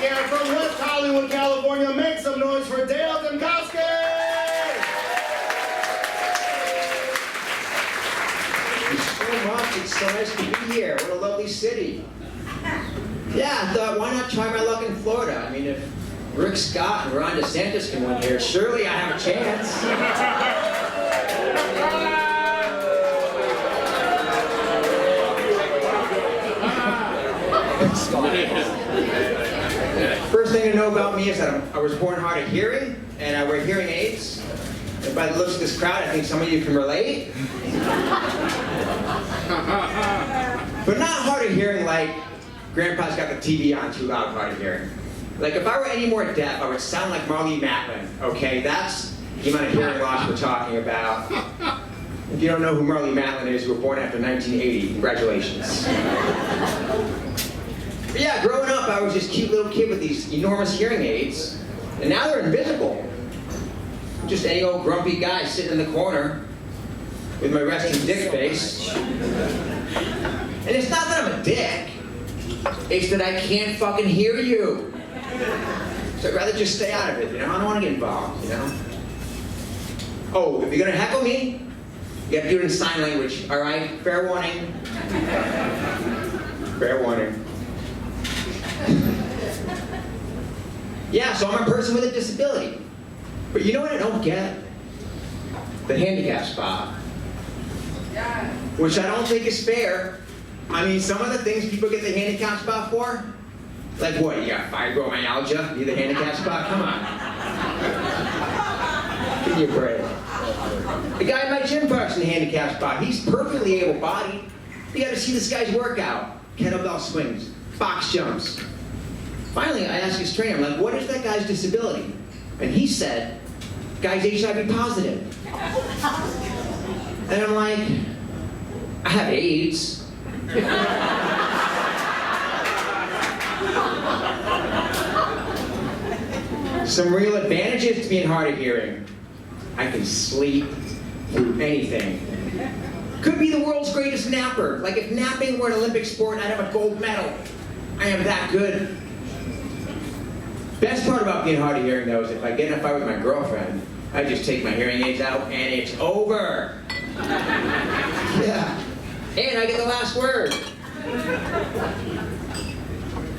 And from West Hollywood, California, make some noise for Dymkoski! Thank you so much. It's so nice to be here. What a lovely city. Yeah, I thought, why not try my luck in Florida? I mean, if Rick Scott and Ron DeSantis can win here, surely I have a chance. First thing to know about me is that I was born hard of hearing, and I wear hearing aids. And by the looks of this crowd, I think some of you can relate. But not hard of hearing like Grandpa's got the TV on too loud hard of hearing. Like if I were any more deaf, I would sound like Marley Matlin, okay? That's the amount of hearing loss we're talking about. If you don't know who Marley Matlin is, you were born after 1980. Congratulations. But yeah, growing up, I was this cute little kid with these enormous hearing aids, and now they're invisible. Just any old grumpy guy sitting in the corner with my resting dick face. And it's not that I'm a dick, it's that I can't fucking hear you. So I'd rather just stay out of it, you know? I don't want to get involved, you know? Oh, if you're gonna heckle me, you have to do it in sign language, all right? Fair warning. Fair warning. Yeah, so I'm a person with a disability. But you know what I don't get? The handicap spot. Which I don't think is fair. I mean, some of the things people get the handicap spot for, like what, you got fibromyalgia, you the handicap spot? Come on. Give me a break. The guy in my gym parks in the handicap spot, he's perfectly able-bodied. You gotta see this guy's workout. Kettlebell swings, box jumps. Finally, I asked his trainer, I'm like, what is that guy's disability? And he said, guy's HIV positive. And I'm like, I have AIDS. Some real advantages to being hard of hearing. I can sleep through anything. Could be the world's greatest napper. Like if napping were an Olympic sport, I'd have a gold medal. I am that good. Best part about being hard of hearing though is if I get in a fight with my girlfriend, I just take my hearing aids out and it's over. Yeah. And I get the last word.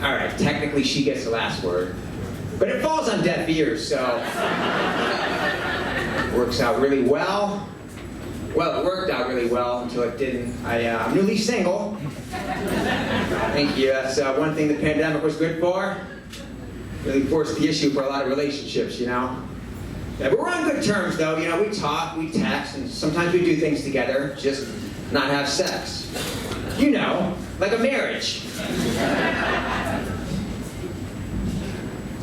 All right, technically she gets the last word. But it falls on deaf ears, so it works out really well. Well, it worked out really well until it didn't. I'm newly single. Thank you. That's one thing the pandemic was good for. Really forced the issue for a lot of relationships, you know. Yeah, but we're on good terms, though. You know, we talk, we text, and sometimes we do things together, just not have sex. You know, like a marriage.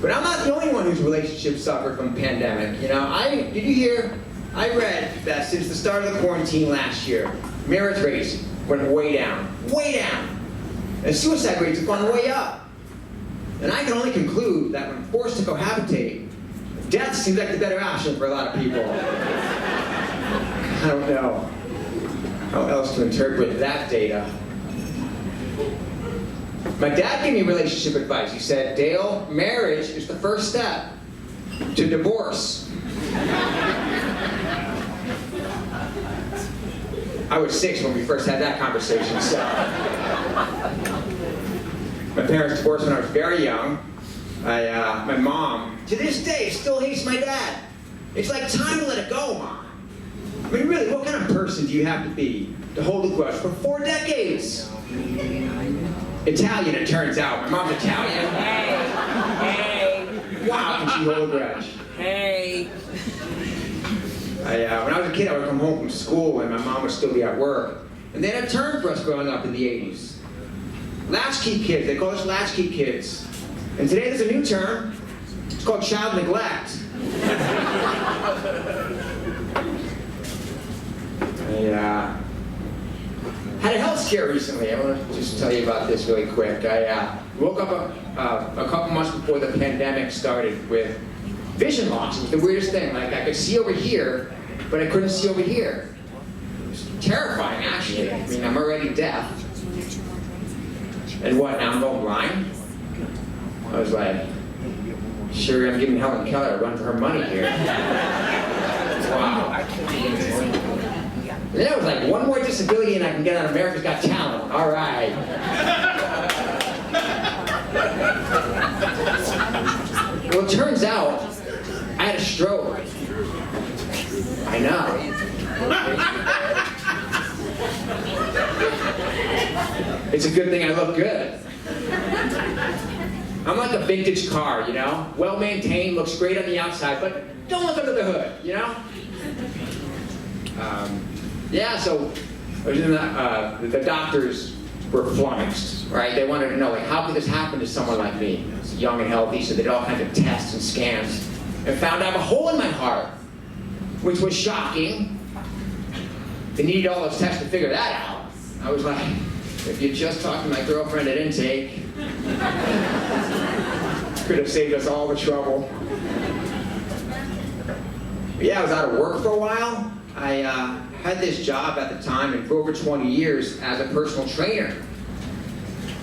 But I'm not the only one whose relationships suffered from the pandemic. You know, did you hear? I read that since the start of the quarantine last year, marriage rates went way down, and suicide rates have gone way up. And I can only conclude that when forced to cohabitate, death seems like the better option for a lot of people. I don't know how else to interpret that data. My dad gave me relationship advice. He said, Dale, marriage is the first step to divorce. I was 6 when we first had that conversation, so. My parents divorced when I was very young. My mom, to this day, still hates my dad. It's like time to let it go, Mom. I mean, really, what kind of person do you have to be to hold a grudge for 4 decades? Italian, it turns out. My mom's Italian. Hey. Wow, can she hold a grudge? Hey. When I was a kid, I would come home from school and my mom would still be at work. And they had a term for us growing up in the 80s. Latchkey kids, they call us latchkey kids. And today there's a new term. It's called child neglect. I had a health scare recently. I want to just tell you about this really quick. I woke up a couple months before the pandemic started with vision loss. It was the weirdest thing. Like I could see over here, but I couldn't see over here. It was terrifying, actually. I mean, I'm already deaf. And what, now I'm going blind? I was like, sure, I'm giving Helen Keller a run for her money here. Wow. And then I was like, one more disability and I can get on America's Got Talent. All right. Well, it turns out I had a stroke. I know. It's a good thing I look good. I'm like a vintage car, you know? Well-maintained, looks great on the outside, but don't look under the hood, you know? Yeah, so the doctors were flummoxed, right? They wanted to know, like, how could this happen to someone like me? Young and healthy, so they did all kinds of tests and scans, and found I have a hole in my heart, which was shocking. They needed all those tests to figure that out. I was like, if you just talked to my girlfriend at intake, could have saved us all the trouble. But yeah, I was out of work for a while. I had this job at the time, and for over 20 years, as a personal trainer.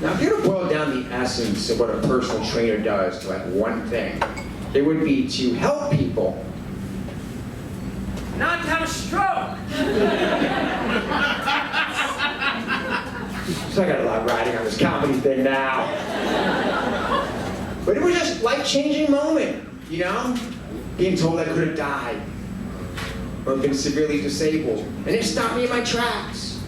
Now, if you were to boil down the essence of what a personal trainer does to like one thing, it would be to help people not have a stroke. So I got a lot riding on this comedy thing now. But it was just a life-changing moment, you know? Being told I could have died or been severely disabled. And it stopped me in my tracks.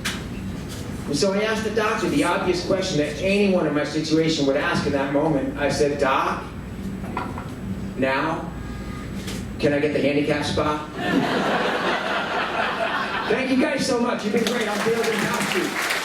And so I asked the doctor the obvious question that anyone in my situation would ask in that moment. I said, Doc, now, can I get the handicap spot? Thank you guys so much. You've been great. I'm Dymkoski.